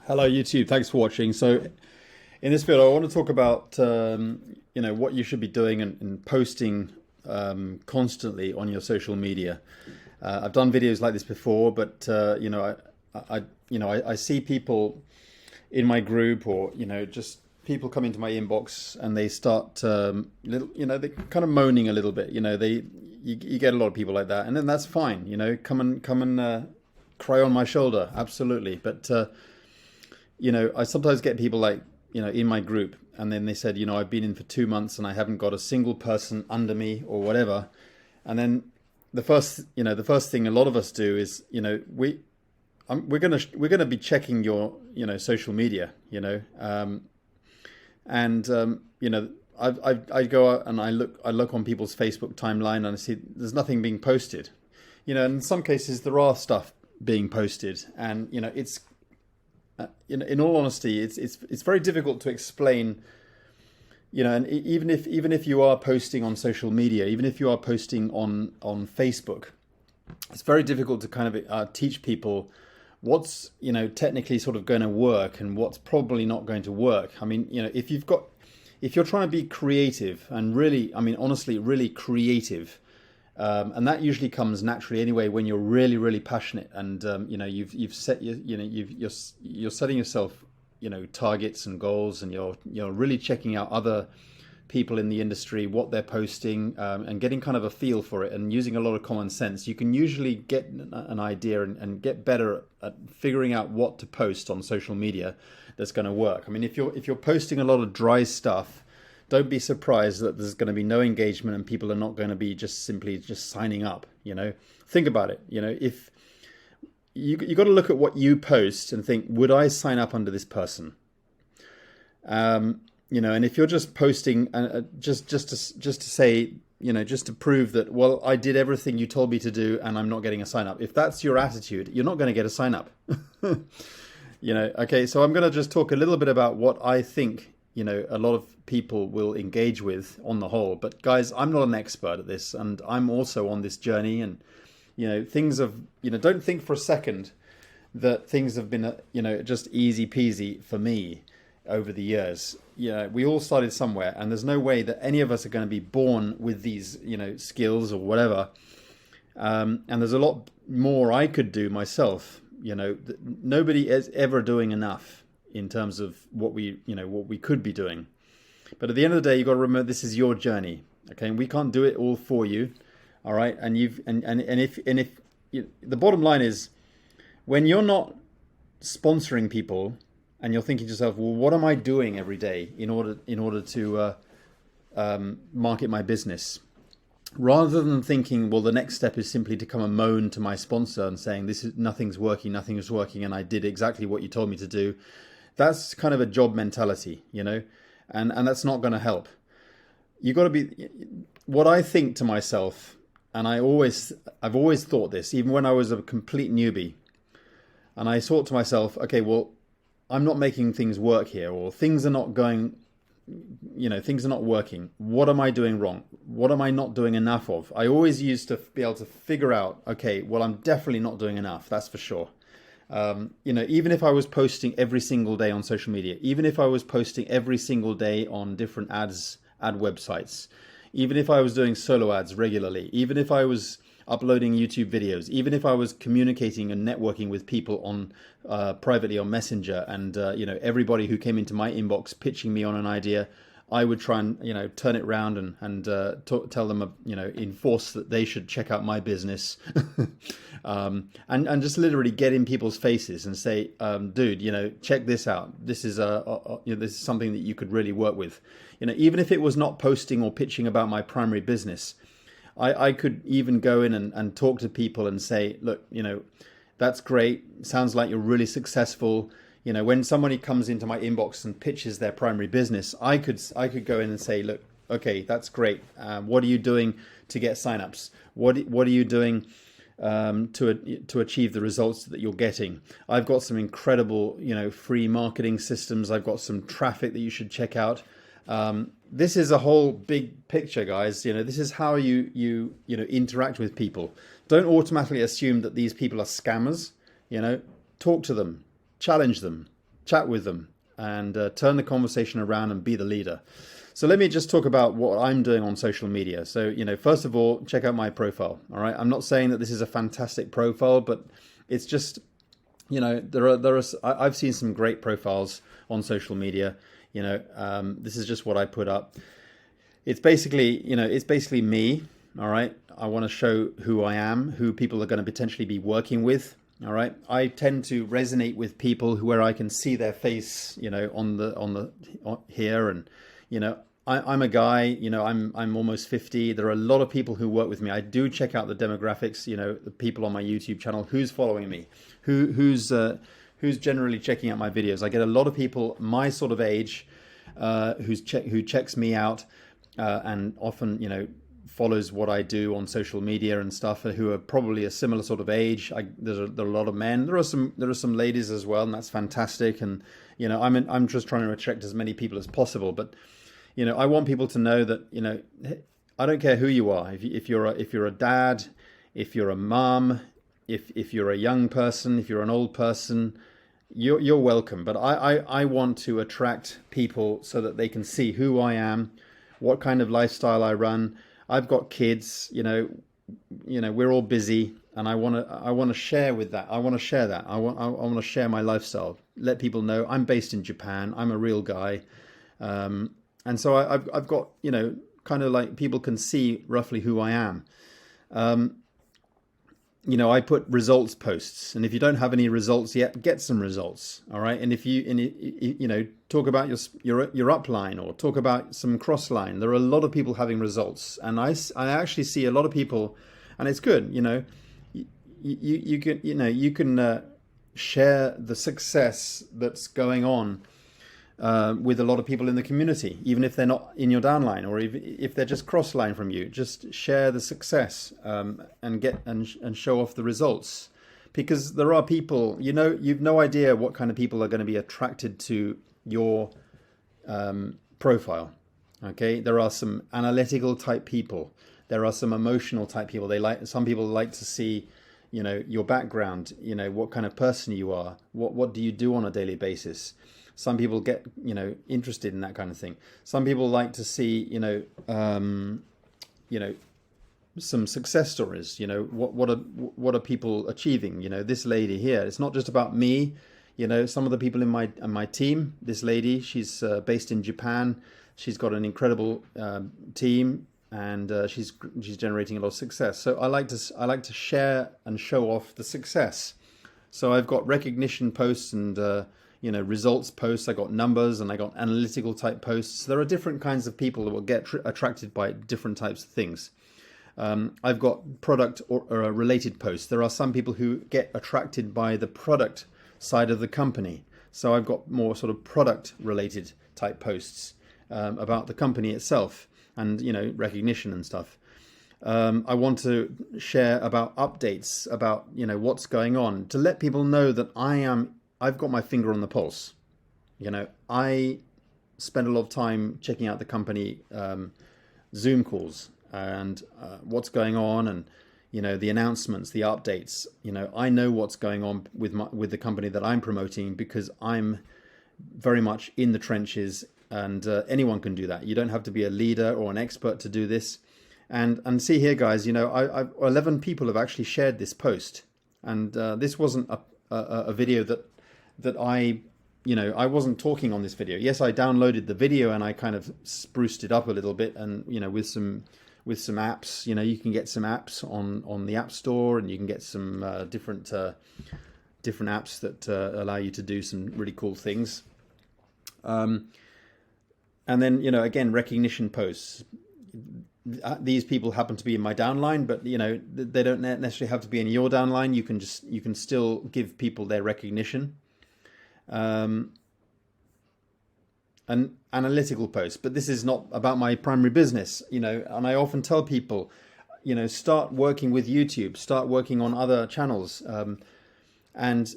Hello YouTube, thanks for watching. So in this video I want to talk about what you should be doing and posting constantly on your social media. I've done videos like this before, but I see people in my group, or just people come into my inbox and they start they kind of moaning a little bit. You get a lot of people like that, and then that's fine. Come and cry on my shoulder, absolutely. But I sometimes get people like, in my group, and then they said, I've been in for 2 months and I haven't got a single person under me or whatever. And then the first thing a lot of us do is, we're gonna be checking your, social media, and I go out and I look on people's Facebook timeline and I see there's nothing being posted. In some cases there are stuff being posted, and it's in all honesty, it's very difficult to explain. And even if you are posting on social media, even if you are posting on Facebook, it's very difficult to kind of teach people what's technically sort of going to work and what's probably not going to work. I mean, if you're trying to be creative and really, I mean, honestly, really creative. And that usually comes naturally anyway when you're really, really passionate, and you've set you're setting yourself targets and goals, and you're really checking out other people in the industry, what they're posting, and getting kind of a feel for it, and using a lot of common sense. You can usually get an idea and get better at figuring out what to post on social media that's going to work. I mean, if you're posting a lot of dry stuff, don't be surprised that there's going to be no engagement and people are not going to be just simply signing up. Think about it. If you got to look at what you post and think, would I sign up under this person? And if you're just posting just to say, just to prove that, well, I did everything you told me to do and I'm not getting a sign up. If that's your attitude, you're not going to get a sign up. Okay, so I'm going to just talk a little bit about what I think a lot of people will engage with on the whole. But guys, I'm not an expert at this, and I'm also on this journey, and things have, don't think for a second that things have been just easy peasy for me over the years. We all started somewhere, and there's no way that any of us are going to be born with these skills or whatever. And there's a lot more I could do myself. Nobody is ever doing enough in terms of what we could be doing. But at the end of the day, you've got to remember, this is your journey. Okay, and we can't do it all for you. All right, and if the bottom line is, when you're not sponsoring people and you're thinking to yourself, well, what am I doing every day in order to market my business? Rather than thinking, well, the next step is simply to come and moan to my sponsor and saying, nothing's working, and I did exactly what you told me to do. That's kind of a job mentality, and that's not going to help. You got to be, what I think to myself, and I've always thought this, even when I was a complete newbie, and I thought to myself, okay, well, I'm not making things work here, or things are not going, things are not working. What am I doing wrong? What am I not doing enough of? I always used to be able to figure out, okay, well, I'm definitely not doing enough. That's for sure. Even if I was posting every single day on social media, even if I was posting every single day on different ad websites, even if I was doing solo ads regularly, even if I was uploading YouTube videos, even if I was communicating and networking with people on privately on Messenger, and everybody who came into my inbox pitching me on an idea, I would try and turn it around and tell them enforce that they should check out my business, and just literally get in people's faces and say, dude, check this out. This is this is something that you could really work with. Even if it was not posting or pitching about my primary business, I could even go in and talk to people and say, look, that's great. Sounds like you're really successful. When somebody comes into my inbox and pitches their primary business, I could go in and say, look, okay, that's great. What are you doing to get signups? What are you doing to achieve the results that you're getting? I've got some incredible, free marketing systems. I've got some traffic that you should check out. This is a whole big picture, guys. This is how you interact with people. Don't automatically assume that these people are scammers. Talk to them. Challenge them, chat with them and turn the conversation around and be the leader. So let me just talk about what I'm doing on social media. So, first of all, check out my profile. All right. I'm not saying that this is a fantastic profile, but it's just, I've seen some great profiles on social media. This is just what I put up. It's basically me. All right. I want to show who I am, who people are going to potentially be working with. All right. I tend to resonate with people where I can see their face, on here. And, I'm a guy, I'm almost 50. There are a lot of people who work with me. I do check out the demographics, the people on my YouTube channel, who's following me, who's generally checking out my videos. I get a lot of people my sort of age, who checks me out, and often, follows what I do on social media and stuff, who are probably a similar sort of age. There are a lot of men. There are some ladies as well, and that's fantastic. And I'm just trying to attract as many people as possible. But I want people to know that I don't care who you are. If you're a dad, if you're a mom, if you're a young person, if you're an old person, you're welcome. But I want to attract people so that they can see who I am, what kind of lifestyle I run. I've got kids, we're all busy, and I want to share with that. I want to share that. I want to share my lifestyle. Let people know I'm based in Japan. I'm a real guy, and so I've got kind of like people can see roughly who I am. I put results posts, and if you don't have any results yet, get some results. All right, and if you talk about your upline or talk about some cross line. There are a lot of people having results, and I actually see a lot of people, and it's good. You can share the success that's going on with a lot of people in the community, even if they're not in your downline, or if they're just cross line from you. Just share the success and show off the results, because there are people, you've no idea what kind of people are going to be attracted to your profile. Okay, there are some analytical type people. There are some emotional type people. Some people like to see your background, what kind of person you are, what do you do on a daily basis. Some people get, interested in that kind of thing. Some people like to see, some success stories. What are people achieving? This lady here. It's not just about me. Some of the people in my team. This lady, she's based in Japan. She's got an incredible team, and she's generating a lot of success. So I like to share and show off the success. So I've got recognition posts and results posts. I got numbers, and I got analytical type posts. There are different kinds of people that will get attracted by different types of things. I've got product or related posts. There are some people who get attracted by the product side of the company. So I've got more sort of product related type posts about the company itself, and recognition and stuff. I want to share about updates about what's going on, to let people know that I've got my finger on the pulse. I spend a lot of time checking out the company Zoom calls and what's going on, and the announcements, the updates. I know what's going on with the company that I'm promoting, because I'm very much in the trenches, and anyone can do that. You don't have to be a leader or an expert to do this. And see here, guys, 11 people have actually shared this post, and this wasn't a video that I wasn't talking on this video. Yes, I downloaded the video and I kind of spruced it up a little bit, and with some apps. You can get some apps on the App Store, and you can get some different apps that allow you to do some really cool things. And then again, recognition posts. These people happen to be in my downline, but they don't necessarily have to be in your downline. You can still give people their recognition. An analytical post, but this is not about my primary business, and I often tell people, start working with YouTube, start working on other channels, and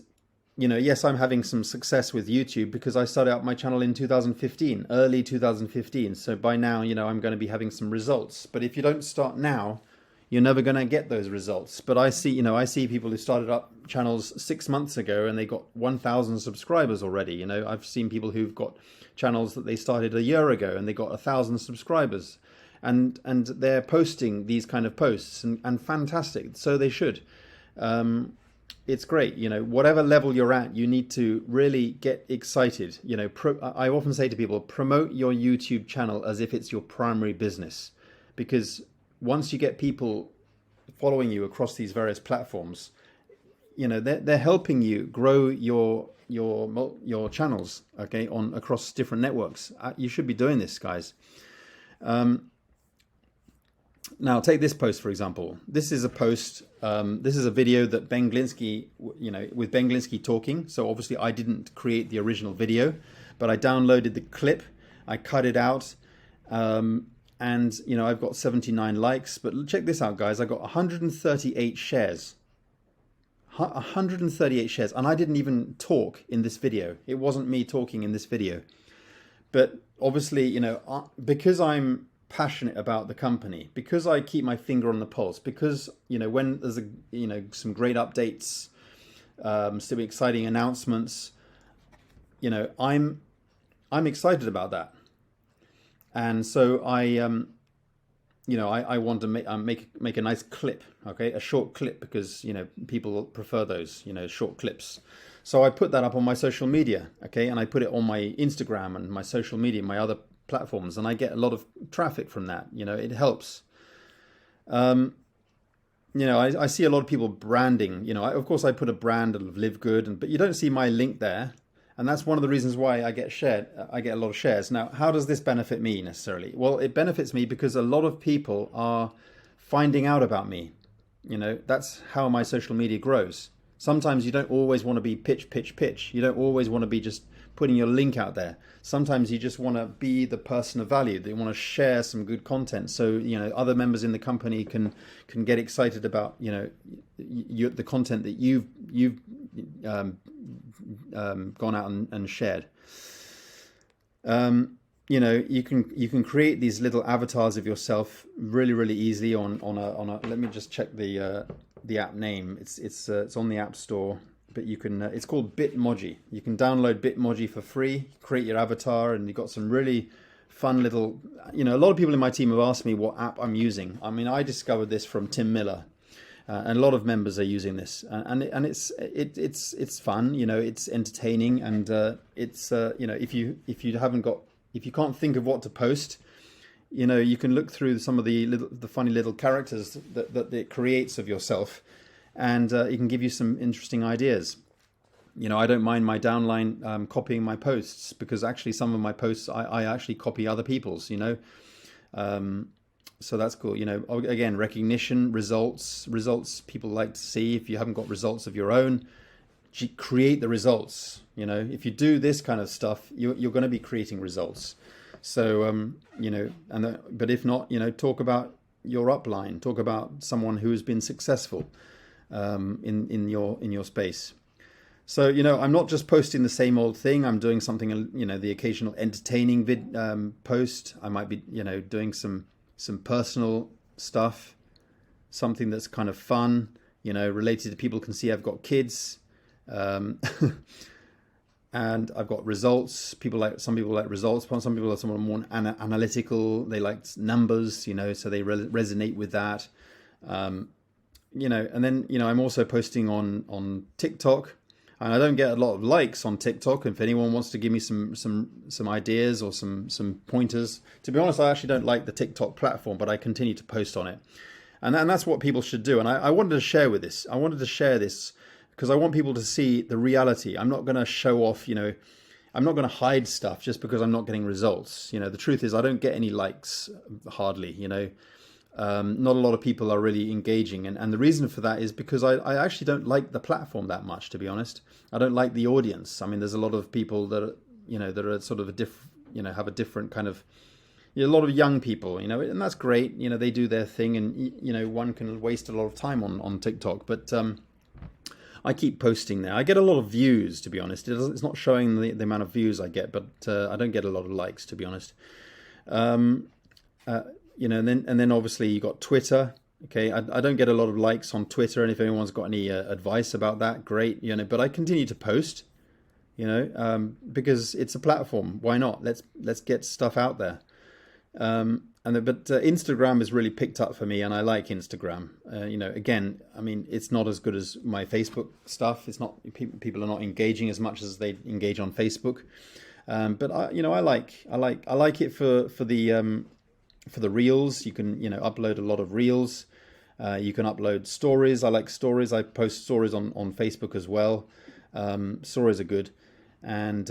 yes, I'm having some success with YouTube because I started out my channel in 2015, early 2015. So by now, I'm going to be having some results. But if you don't start now, you're never going to get those results. But I see people who started up channels 6 months ago and they got 1,000 subscribers already. I've seen people who've got channels that they started a year ago and they got 1,000 subscribers, and they're posting these kind of posts, and fantastic. So they should. It's great. Whatever level you're at, you need to really get excited. I often say to people, promote your YouTube channel as if it's your primary business, because once you get people following you across these various platforms, they're helping you grow your channels, okay, across different networks. You should be doing this, guys. Now, take this post, for example. This is a post. This is a video that Ben Glinsky, with Ben Glinsky talking. So obviously I didn't create the original video, but I downloaded the clip. I cut it out. And, I've got 79 likes. But check this out, guys. I got 138 shares. 138 shares. And I didn't even talk in this video. It wasn't me talking in this video. But obviously, because I'm passionate about the company, because I keep my finger on the pulse, because when there's some great updates, some exciting announcements, I'm excited about that, and so I want to make a nice clip, okay, a short clip, because people prefer those short clips. So I put that up on my social media, okay, and I put it on my Instagram and my social media, my other platforms, and I get a lot of traffic from that. It helps. I see a lot of people branding. Of course I put a brand of Live Good, but you don't see my link there, and that's one of the reasons why I get a lot of shares. Now, how does this benefit me necessarily? Well, it benefits me because a lot of people are finding out about me. That's how my social media grows. Sometimes you don't always want to be pitch. You don't always want to be just putting your link out there. Sometimes you just want to be the person of value. They want to share some good content, so other members in the company can get excited about the content that you've gone out and shared. You can create these little avatars of yourself really easily on a. Let me just check the app name. It's on the App Store. But you can, it's called Bitmoji. You can download Bitmoji for free, create your avatar, and you've got some really fun little, a lot of people in my team have asked me what app I'm using. I mean, I discovered this from Tim Miller, and a lot of members are using this, and it's fun, it's entertaining, and it's if you can't think of what to post, you can look through some of the funny little characters that it creates of yourself. And it can give you some interesting ideas. I don't mind my downline copying my posts, because actually some of my posts I actually copy other people's. So that's cool. Again, recognition, results people like to see. If you haven't got results of your own, create the results. If you do this kind of stuff, you're going to be creating results. So but if not, talk about your upline. Talk about someone who has been successful. In your space. So I'm not just posting the same old thing. I'm doing something, the occasional entertaining post. I might be doing some personal stuff, something that's kind of fun, related to people can see I've got kids, and I've got results. Some people like results. Some people are someone more analytical. They like numbers, so they resonate with that. And then, I'm also posting on TikTok, and I don't get a lot of likes on TikTok. If anyone wants to give me some ideas or some pointers, to be honest, I actually don't like the TikTok platform, but I continue to post on it. And that's what people should do. And I wanted to share with this. I wanted to share this because I want people to see the reality. I'm not going to show off, I'm not going to hide stuff just because I'm not getting results. The truth is I don't get any likes, hardly, not a lot of people are really engaging, and the reason for that is because I actually don't like the platform that much, to be honest. I don't like the audience. I mean, there's a lot of people that are, that are sort of have a different kind of, a lot of young people, and that's great. They do their thing, and one can waste a lot of time on TikTok, but I keep posting there. I get a lot of views, to be honest. It's not showing the amount of views I get, but I don't get a lot of likes, to be honest. And then obviously you got Twitter. Okay, I don't get a lot of likes on Twitter, and if anyone's got any advice about that, great. But I continue to post. Because it's a platform. Why not? Let's get stuff out there. But Instagram has really picked up for me, and I like Instagram. Again, I mean, it's not as good as my Facebook stuff. It's not people are not engaging as much as they engage on Facebook. But I like it for the reels. You can upload a lot of reels. You can upload stories. I like stories. I post stories on Facebook as well. Stories are good, and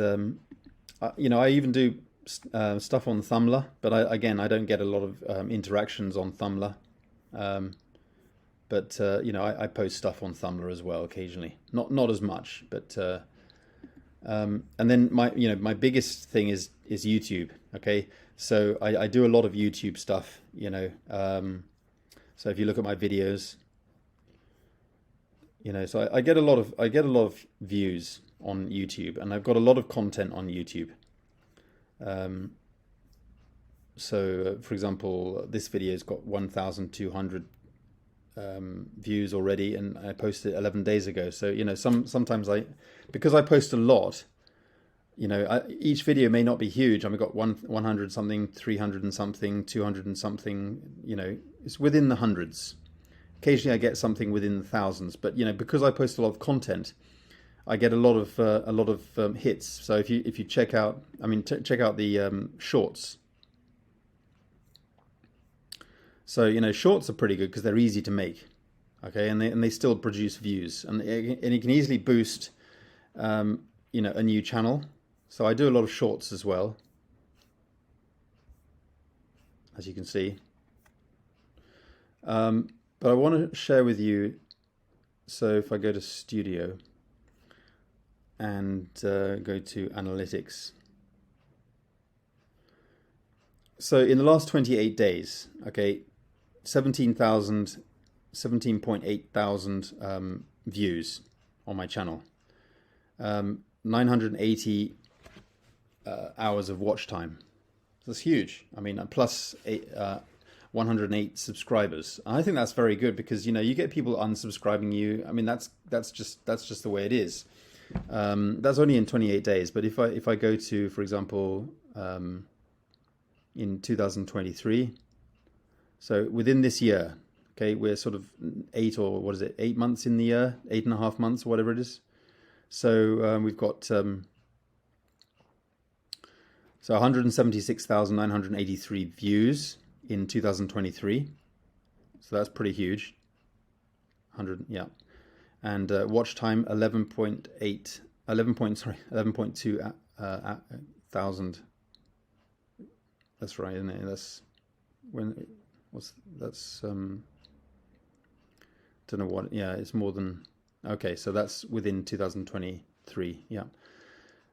I even do stuff on Tumblr. But I don't get a lot of interactions on Tumblr. But I post stuff on Tumblr as well occasionally. Not as much, but and then my biggest thing is YouTube. Okay, so I do a lot of YouTube stuff. So if you look at my videos, so I get a lot of views on YouTube, and I've got a lot of content on YouTube. So for example, this video's got 1,200 views already, and I posted it 11 days ago. So sometimes because I post a lot, each video may not be huge. I've got 100 something, 300 and something, 200 and something. It's within the hundreds. Occasionally I get something within the thousands, but because I post a lot of content, I get a lot of hits. So if you check out, check out the shorts. So shorts are pretty good because they're easy to make, okay, and they still produce views, and you can easily boost, a new channel. So I do a lot of shorts as well, as you can see. But I want to share with you, so if I go to Studio and go to Analytics. So in the last 28 days, okay, 17.8 thousand views on my channel, 980 hours of watch time. That's huge. Plus 108 subscribers. I think that's very good because you get people unsubscribing you. That's just the way it is. That's only in 28 days. But if I go to, for example, in 2023, so within this year, okay, we're sort of 8 months in the year, 8.5 months, or whatever it is. So we've got so 176,983 views in 2023. So that's pretty huge. 100, yeah. And watch time 11.2 thousand. That's right, isn't it? Don't know what. Yeah, it's more than. Okay, so that's within 2023. Yeah.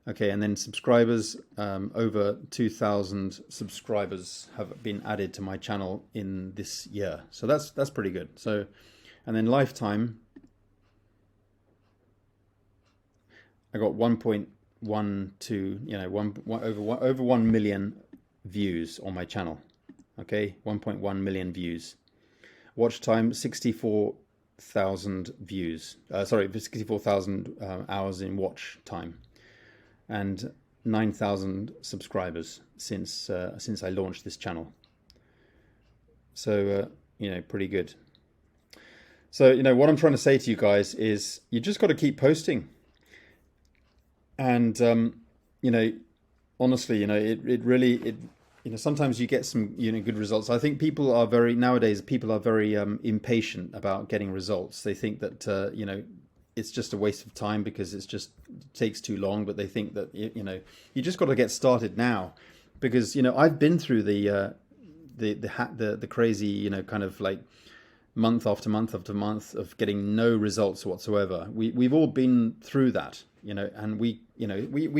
Okay, and then subscribers, over 2,000 subscribers have been added to my channel in this year. So that's pretty good. So, and then lifetime, I got 1.12, over 1 million views on my channel. Okay, 1.1 million views. Watch time, 64,000 views. 64,000 hours in watch time. And 9,000 subscribers since I launched this channel. So pretty good. So what I'm trying to say to you guys is you just got to keep posting. And honestly, it really sometimes you get some good results. I think nowadays people are very impatient about getting results. They think that it's just a waste of time because it takes too long. But they think that you just got to get started now, because I've been through the crazy kind of like month after month after month of getting no results whatsoever. We've all been through that, and we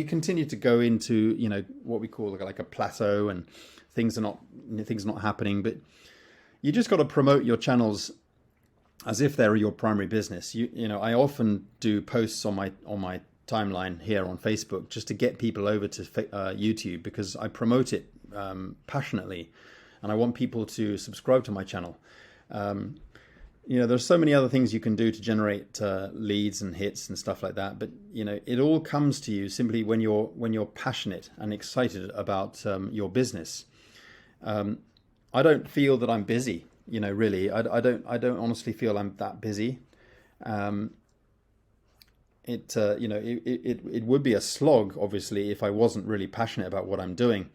continue to go into what we call like a plateau, and things are not happening. But you just got to promote your channels as if they're your primary business. I often do posts on my timeline here on Facebook just to get people over to YouTube, because I promote it passionately, and I want people to subscribe to my channel. there's so many other things you can do to generate leads and hits and stuff like that. But it all comes to you simply when you're passionate and excited about your business. I don't feel that I'm busy. Really, I don't honestly feel I'm that busy. It would be a slog, obviously, if I wasn't really passionate about what I'm doing.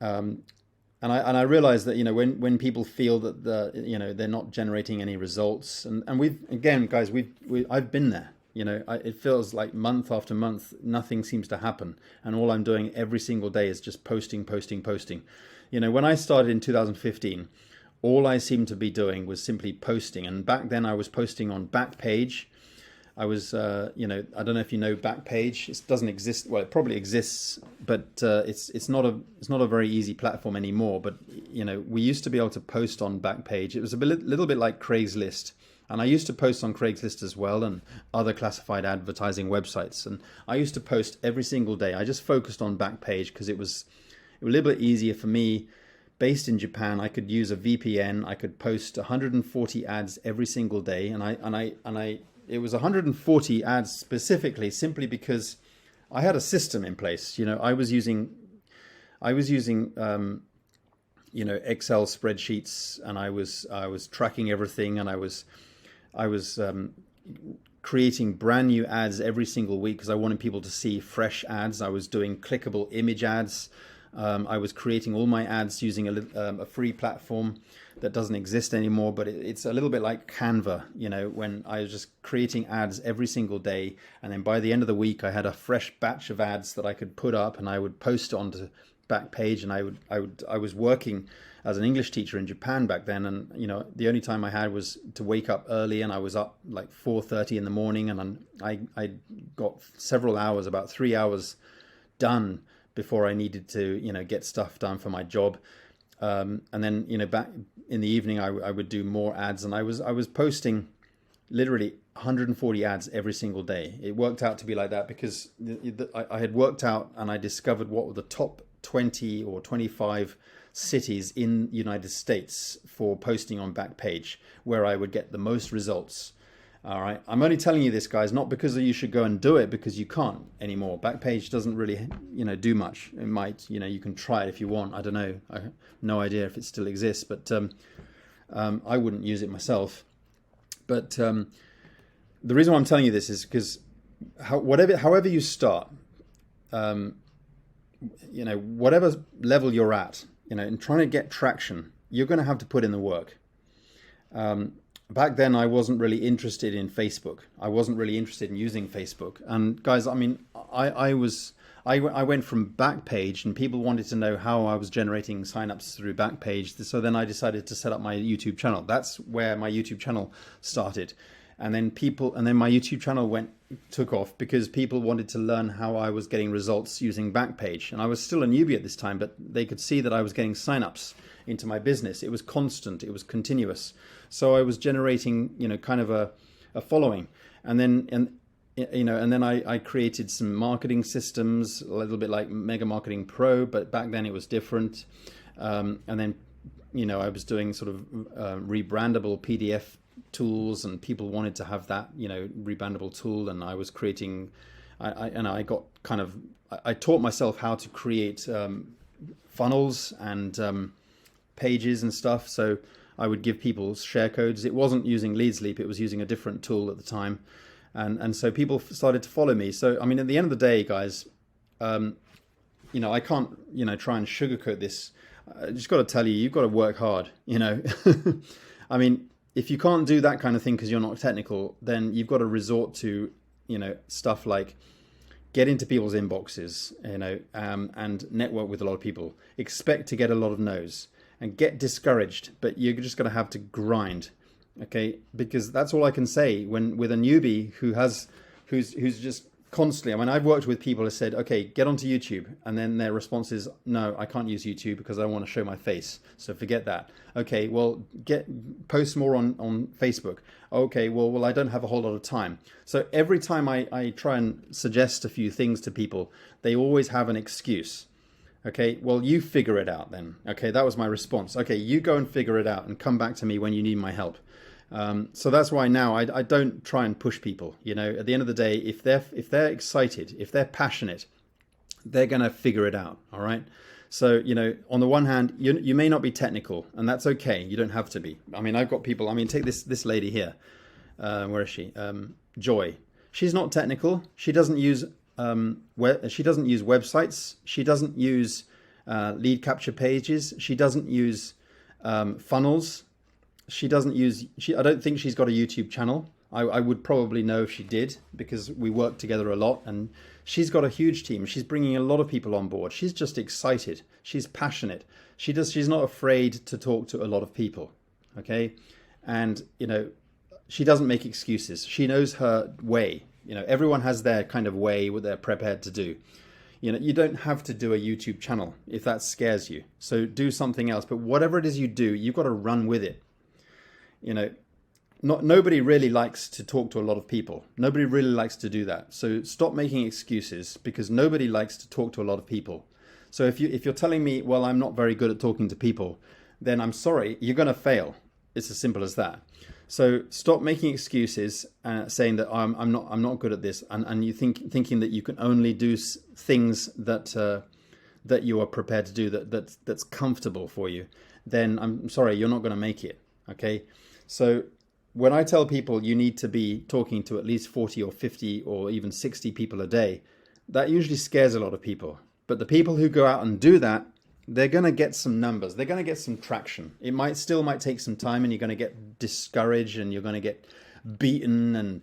And I realize that when people feel that they're not generating any results, and I've been there. It feels like month after month nothing seems to happen, and all I'm doing every single day is just posting. When I started in 2015, all I seemed to be doing was simply posting, and back then I was posting on Backpage. I was, I don't know if you know Backpage. It doesn't exist. Well, it probably exists, but it's not a very easy platform anymore. But we used to be able to post on Backpage. It was a little bit like Craigslist, and I used to post on Craigslist as well and other classified advertising websites. And I used to post every single day. I just focused on Backpage because it was a little bit easier for me. Based in Japan, I could use a VPN. I could post 140 ads every single day, it was 140 ads specifically simply because I had a system in place. I was using Excel spreadsheets, and I was tracking everything, and I was creating brand new ads every single week because I wanted people to see fresh ads. I was doing clickable image ads. I was creating all my ads using a free platform that doesn't exist anymore, but it's a little bit like Canva, when I was just creating ads every single day. And then by the end of the week, I had a fresh batch of ads that I could put up, and I would post onto Backpage. And I was working as an English teacher in Japan back then. And, the only time I had was to wake up early, and I was up like 4:30 in the morning, and I got several hours, about 3 hours done before I needed to, get stuff done for my job. And then, back in the evening, I would do more ads, and I was posting literally 140 ads every single day. It worked out to be like that because I had worked out, and I discovered what were the top 20 or 25 cities in the United States for posting on Backpage, where I would get the most results. All right. I'm only telling you this, guys, not because you should go and do it, because you can't anymore. Backpage doesn't really, do much. It might, you can try it if you want. I don't know. I have no idea if it still exists, but I wouldn't use it myself. But the reason why I'm telling you this is because however you start, whatever level you're at, in trying to get traction, you're going to have to put in the work. Back then, I wasn't really interested in Facebook. I wasn't really interested in using Facebook. And guys, I went from Backpage, and people wanted to know how I was generating signups through Backpage. So then I decided to set up my YouTube channel. That's where my YouTube channel started. And then my YouTube channel took off because people wanted to learn how I was getting results using Backpage. And I was still a newbie at this time, but they could see that I was getting signups into my business. It was constant. It was continuous. So I was generating, kind of a following. And then I created some marketing systems, a little bit like Mega Marketing Pro, but back then it was different. And then, I was doing sort of rebrandable PDF tools, and people wanted to have that, rebrandable tool. And I was creating, I taught myself how to create funnels and pages and stuff. So I would give people share codes. It wasn't using LeadSleep. It was using a different tool at the time. And so people started to follow me. So, at the end of the day, guys, I can't, try and sugarcoat this. I just got to tell you, you've got to work hard, if you can't do that kind of thing because you're not technical, then you've got to resort to, stuff like get into people's inboxes, and network with a lot of people. Expect to get a lot of no's. And get discouraged, but you're just going to have to grind, okay? Because that's all I can say with a newbie who's just constantly. I've worked with people who said, okay, get onto YouTube, and then their response is, no, I can't use YouTube because I don't want to show my face, so forget that. Okay, well, post more on Facebook. Okay, well, I don't have a whole lot of time. So every time I try and suggest a few things to people, they always have an excuse. Okay, well, you figure it out then. Okay, that was my response. Okay, you go and figure it out and come back to me when you need my help. So that's why now I don't try and push people. You know, at the end of the day, if they're excited, if they're passionate, they're going to figure it out. All right. So, you know, on the one hand, you may not be technical, and that's okay. You don't have to be. I mean, I've got people. I mean, take this lady here. Where is she? Joy. She's not technical. She doesn't use she doesn't use websites. She doesn't use lead capture pages. She doesn't use funnels. She doesn't use. I don't think she's got a YouTube channel. I would probably know if she did, because we work together a lot, and she's got a huge team. She's bringing a lot of people on board. She's just excited. She's passionate. She's not afraid to talk to a lot of people. Okay. And, you know, she doesn't make excuses. She knows her way. You know, everyone has their kind of way, what they're prepared to do. You know, you don't have to do a YouTube channel if that scares you. So do something else. But whatever it is you do, you've got to run with it. You know, nobody really likes to talk to a lot of people. Nobody really likes to do that. So stop making excuses, because nobody likes to talk to a lot of people. So if you're telling me, well, I'm not very good at talking to people, then I'm sorry, you're going to fail. It's as simple as that. So stop making excuses, saying that I'm not good at this, and you thinking that you can only do things that you are prepared to do, that's comfortable for you. Then I'm sorry, you're not going to make it. Okay, so when I tell people you need to be talking to at least 40 or 50 or even 60 people a day, that usually scares a lot of people. But the people who go out and do that, they're going to get some numbers. They're going to get some traction. It might take some time, and you're going to get discouraged, and you're going to get beaten, and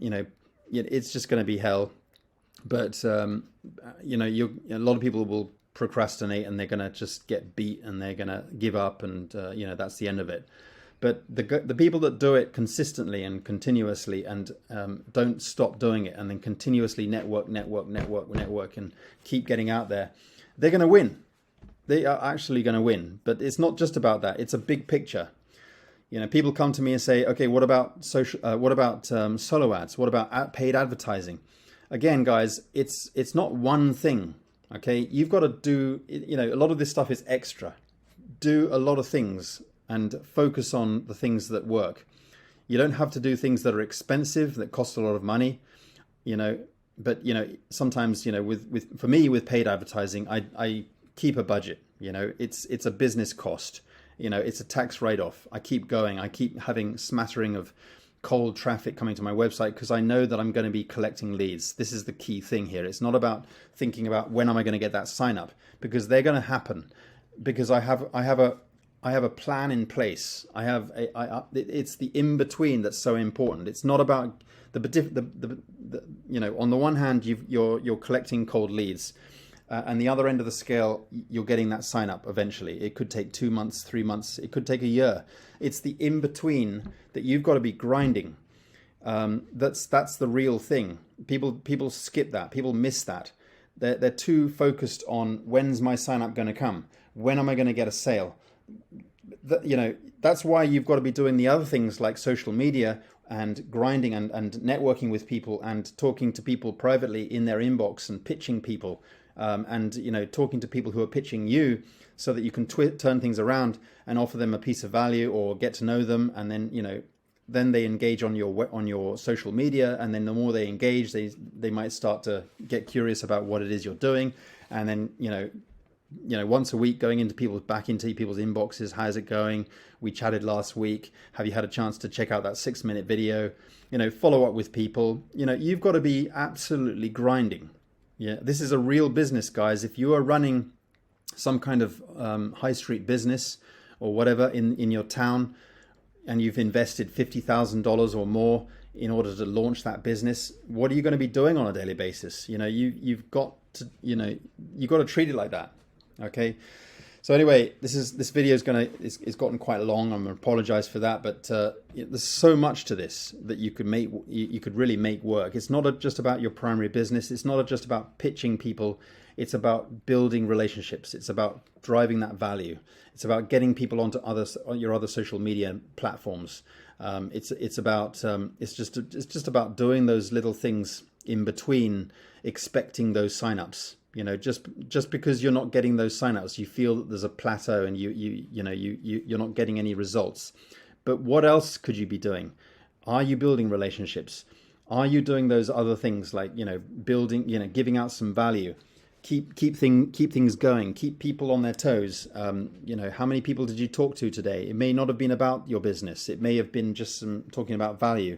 you know, it's just going to be hell. But you know, a lot of people will procrastinate, and they're going to just get beat, and they're going to give up, and you know, that's the end of it. But the people that do it consistently and continuously, and don't stop doing it, and then continuously network, and keep getting out there, they're going to win. They are actually going to win. But it's not just about that. It's a big picture. You know, people come to me and say, okay, what about solo ads? What about paid advertising? Again, guys, it's not one thing. Okay, you've got to do, you know, a lot of this stuff is extra. Do a lot of things and focus on the things that work. You don't have to do things that are expensive, that cost a lot of money, you know. But, you know, sometimes, you know, for me with paid advertising, I keep a budget. You know, it's a business cost. You know, it's a tax write-off. I keep going. I keep having smattering of cold traffic coming to my website, because I know that I'm going to be collecting leads. This is the key thing here. It's not about thinking about when am I going to get that sign up, because they're going to happen, because I have a plan in place. It's the in between that's so important. It's not about the you know, on the one hand you're collecting cold leads, and the other end of the scale, you're getting that sign up eventually. It could take 2 months, 3 months. It could take a year. It's the in between that you've got to be grinding. That's the real thing. People skip that. People miss that. They're too focused on when's my sign up going to come? When am I going to get a sale? You know, that's why you've got to be doing the other things like social media and grinding and networking with people and talking to people privately in their inbox and pitching people, and, you know, talking to people who are pitching you, so that you can turn things around and offer them a piece of value or get to know them. And then, you know, then they engage on your social media, and then the more they engage, they might start to get curious about what it is you're doing. And then, you know, once a week going into people's inboxes. How's it going? We chatted last week. Have you had a chance to check out that 6-minute video? You know, follow up with people. You know, you've got to be absolutely grinding. Yeah, this is a real business, guys. If you are running some kind of high street business or whatever in your town, and you've invested $50,000 or more in order to launch that business, what are you going to be doing on a daily basis? You know, you've got to treat it like that. Okay. So anyway, this video is gotten quite long. I'm going to apologize for that, but there's so much to this that you could really make work. It's not just about your primary business. It's not just about pitching people. It's about building relationships. It's about driving that value. It's about getting people onto your other social media platforms. It's just about doing those little things in between, expecting those signups. You know, just because you're not getting those signups, you feel that there's a plateau and you're not getting any results. But what else could you be doing? Are you building relationships? Are you doing those other things like, building, giving out some value? Keep things going. Keep people on their toes. How many people did you talk to today? It may not have been about your business. It may have been just talking about value.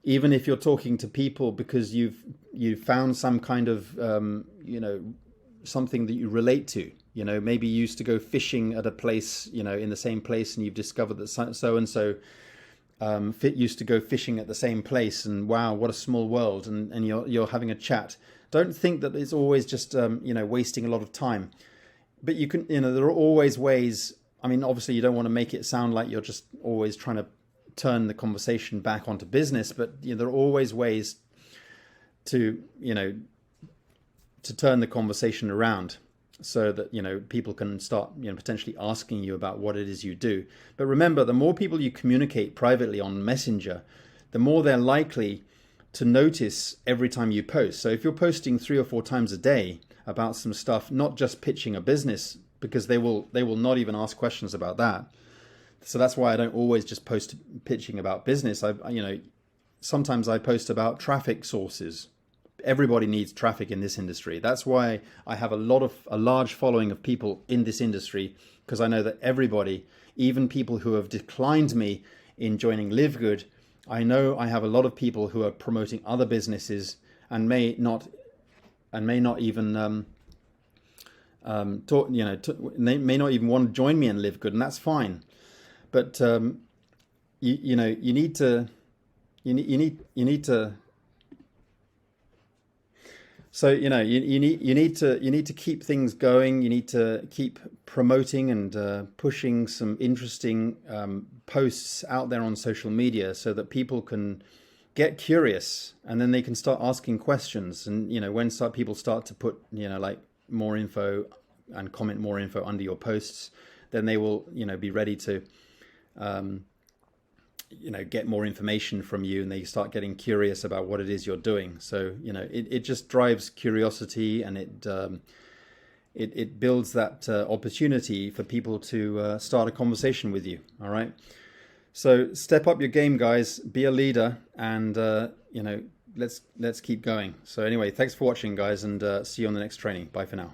Even if you're talking to people because you've found some kind of something that you relate to. Maybe you used to go fishing at a place, in the same place, and you've discovered that so and so used to go fishing at the same place, and wow, what a small world. And you're having a chat. Don't think that it's always just wasting a lot of time. But you can, there are always ways. I mean, obviously, you don't want to make it sound like you're just always trying to turn the conversation back onto business, but there are always ways to to turn the conversation around so that people can start potentially asking you about what it is you do. But remember, the more people you communicate privately on Messenger, the more they're likely to notice every time you post. So if you're posting 3 or 4 times a day about some stuff, not just pitching a business, because they will not even ask questions about that. So that's why I don't always just post pitching about business. Sometimes I post about traffic sources. Everybody needs traffic in this industry. That's why I have a large following of people in this industry, because I know that everybody, even people who have declined me in joining Live Good, I know I have a lot of people who are promoting other businesses and may not even they may not even want to join me in Live Good, and that's fine. But you need to. So you need to keep things going. You need to keep promoting and pushing some interesting posts out there on social media, so that people can get curious, and then they can start asking questions. And when people start to put like more info and comment more info under your posts, then they will be ready to get more information from you, and they start getting curious about what it is you're doing. So it just drives curiosity, and it builds that opportunity for people to start a conversation with you. All right, so step up your game, guys. Be a leader, and let's keep going. So anyway, thanks for watching, guys, and see you on the next training. Bye for now.